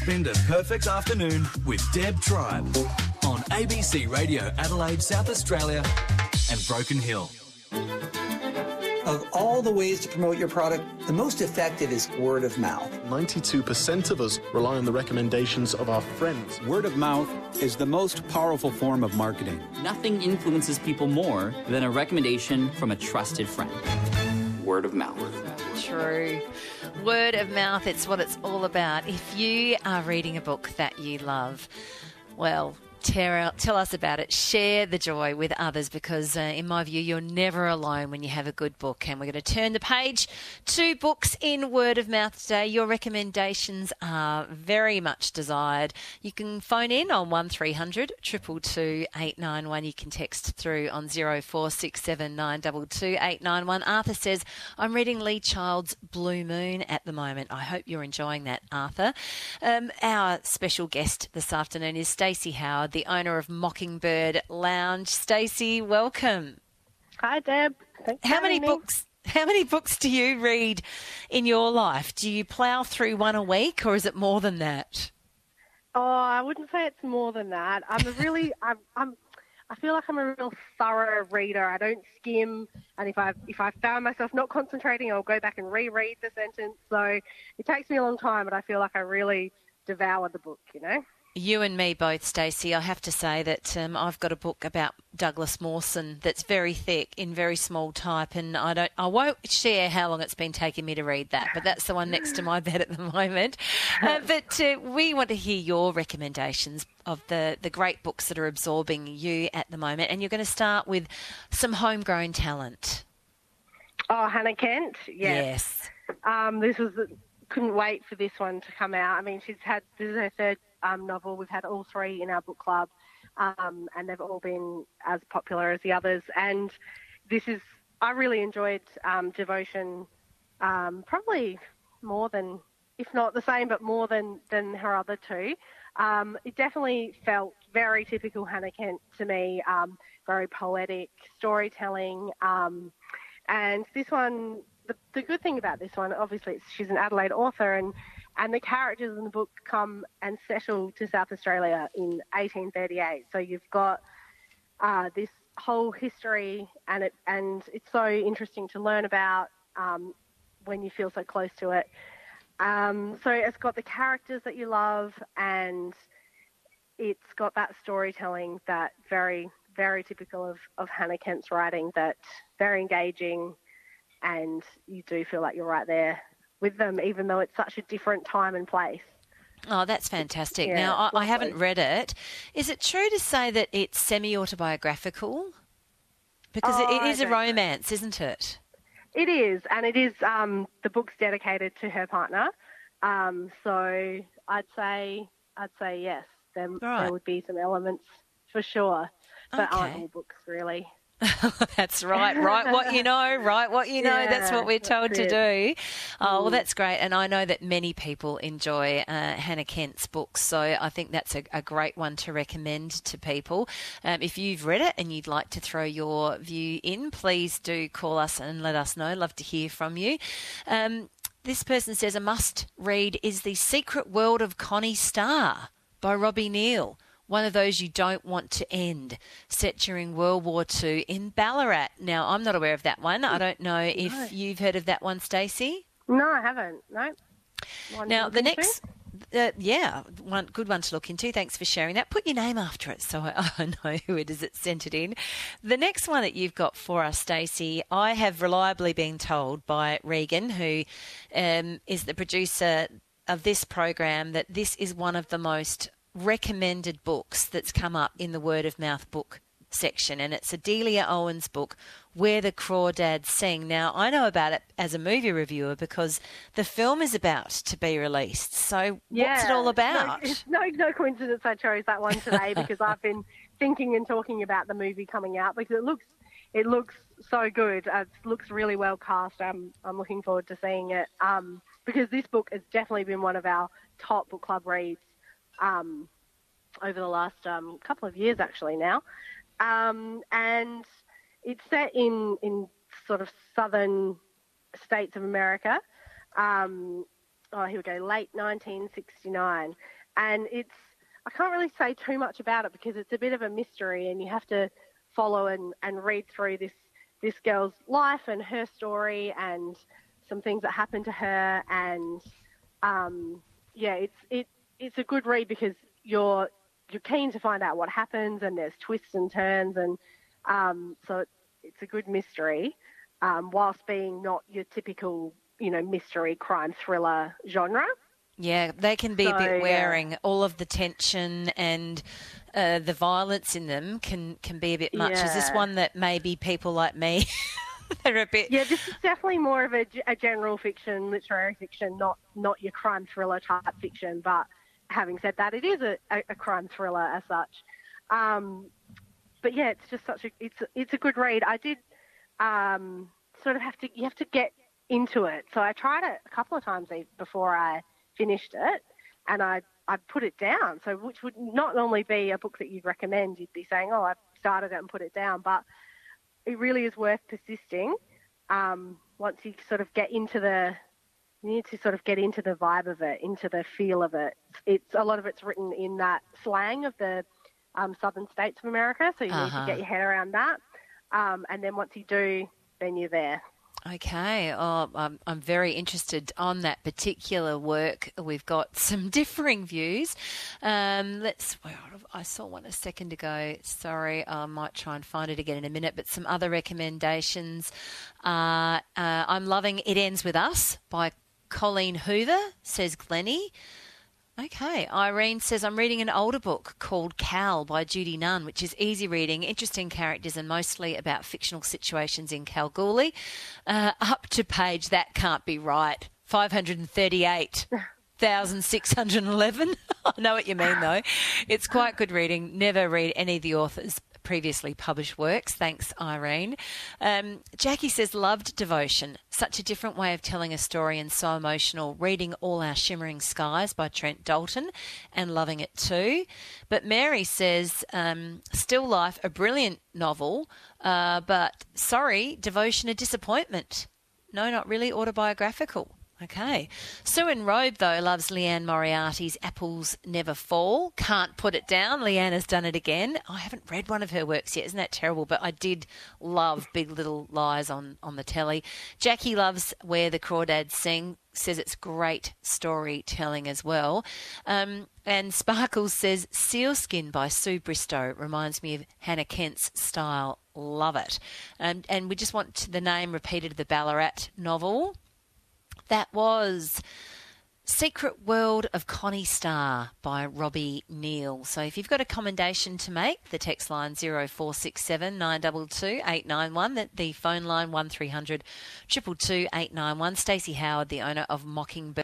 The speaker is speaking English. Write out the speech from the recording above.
Spend a perfect afternoon with Deb Tribe on ABC Radio Adelaide, South Australia and Broken Hill. Of all the ways to promote your product, the most effective is word of mouth. 92% of us rely on the recommendations of our friends. Word of mouth is the most powerful form of marketing. Nothing influences people more than a recommendation from a trusted friend. Word of mouth. True. Word of mouth, it's what it's all about. If you are reading a book that you love, well, tell us about it. Share the joy with others because, in my view, you're never alone when you have a good book. And we're going to turn the page to books in word of mouth today. Your recommendations are very much desired. You can phone in on 1300 222 891. You can text through on 0467 922 891. Arthur says, I'm reading Lee Child's Blue Moon at the moment. I hope you're enjoying that, Arthur. Our special guest this afternoon is Stacey Howard, the owner of Mockingbird Lounge. Stacey, welcome. Hi, Deb. Thanks How many books do you read in your life? Do you plough through one a week, or is it more than that? Oh, I wouldn't say it's more than that. I feel like I'm a real thorough reader. I don't skim, and if I found myself not concentrating, I'll go back and reread the sentence. So it takes me a long time, but I feel like I really devour the book, you know. You and me both, Stacey. I have to say that I've got a book about Douglas Mawson that's very thick in very small type, and I won't share how long it's been taking me to read that, but that's the one next to my bed at the moment. But we want to hear your recommendations of the great books that are absorbing you at the moment, and you're going to start with some homegrown talent. Oh, Hannah Kent, yes. Couldn't wait for this one to come out. I mean, this is her third novel. We've had all three in our book club, and they've all been as popular as the others. And I really enjoyed Devotion, probably more than, if not the same, but more than her other two. It definitely felt very typical Hannah Kent to me, very poetic storytelling. And this one, the good thing about this one, obviously, she's an Adelaide author, and the characters in the book come and settle to South Australia in 1838. So you've got this whole history, and it's so interesting to learn about when you feel so close to it. So it's got the characters that you love, and it's got that storytelling that very, very typical of Hannah Kent's writing, that very engaging, and you do feel like you're right there with them, even though it's such a different time and place. Oh, that's fantastic. Yeah, now, I haven't read it. Is it true to say that it's semi-autobiographical? Because it is a romance, isn't it? It is, and it is. The book's dedicated to her partner. So I'd say yes. There would be some elements for sure, but aren't all books really. That's right. Write what you know, write what you know. Yeah, that's what we're told to it. do. Oh, well, that's great. And I know that many people enjoy Hannah Kent's books, so I think that's a great one to recommend to people. If you've read it and you'd like to throw your view in, please do call us and let us know. Love to hear from you. This person says a must-read is The Secret World of Connie Starr by Robbie Neal. One of those you don't want to end, set during World War II in Ballarat. Now, I'm not aware of that one. I don't know if you've heard of that one, Stacey. No, I haven't. No. Now, the next, one good one to look into. Thanks for sharing that. Put your name after it so I know who it is that sent it in. The next one that you've got for us, Stacey, I have reliably been told by Regan, who is the producer of this program, that this is one of the most recommended books that's come up in the word of mouth book section, and it's Adelia Owens' book, Where the Crawdads Sing. Now, I know about it as a movie reviewer because the film is about to be released. So what's it all about? It's no coincidence I chose that one today because I've been thinking and talking about the movie coming out because it looks so good. It looks really well cast. I'm looking forward to seeing it because this book has definitely been one of our top book club reads over the last couple of years actually now. And it's set in sort of southern states of America. here we go, late 1969. And I can't really say too much about it because it's a bit of a mystery, and you have to follow and read through this girl's life and her story and some things that happened to her. And it's a good read because you're keen to find out what happens, and there's twists and turns, and so it's a good mystery, whilst being not your typical, mystery crime thriller genre. Yeah, they can be a bit wearing. Yeah. All of the tension and the violence in them can be a bit much. Yeah. Is this one that maybe people like me, they're a bit... Yeah, this is definitely more of a general fiction, literary fiction, not your crime thriller type fiction. But having said that, it is a crime thriller as such. But yeah, it's just it's a good read. I did sort of you have to get into it. So I tried it a couple of times before I finished it, and I put it down. So which would not normally be a book that you'd recommend. You'd be saying, I started it and put it down. But it really is worth persisting. Once you sort of get into you need to sort of get into the vibe of it, into the feel of it. A lot of it's written in that slang of the southern states of America, so you need to get your head around that. And then once you do, then you're there. Okay. I'm very interested on that particular work. We've got some differing views. I saw one a second ago. Sorry, I might try and find it again in a minute. But some other recommendations. I'm loving It Ends With Us by Colleen Hoover, says Glennie. Okay. Irene says, I'm reading an older book called Cal by Judy Nunn, which is easy reading, interesting characters, and mostly about fictional situations in Kalgoorlie. Up to page, that can't be right, 538,611. I know what you mean, though. It's quite good reading. Never read any of the authors' previously published works. Thanks, Irene. Jackie says, loved Devotion. Such a different way of telling a story and so emotional. Reading All Our Shimmering Skies by Trent Dalton and loving it too. But Mary says, Still Life, a brilliant novel, but sorry, Devotion a disappointment. No, not really autobiographical. Okay. Sue in Robe, though, loves Leanne Moriarty's Apples Never Fall. Can't put it down. Leanne has done it again. I haven't read one of her works yet. Isn't that terrible? But I did love Big Little Lies on the telly. Jackie loves Where the Crawdads Sing. Says it's great storytelling as well. And Sparkles says Sealskin by Sue Bristow. Reminds me of Hannah Kent's style. Love it. And we just want the name repeated of the Ballarat novel. That was Secret World of Connie Star by Robbie Neal. So if you've got a commendation to make, the text line 0467 922 891, the phone line 1300 222 891. Stacey Howard, the owner of Mockingbird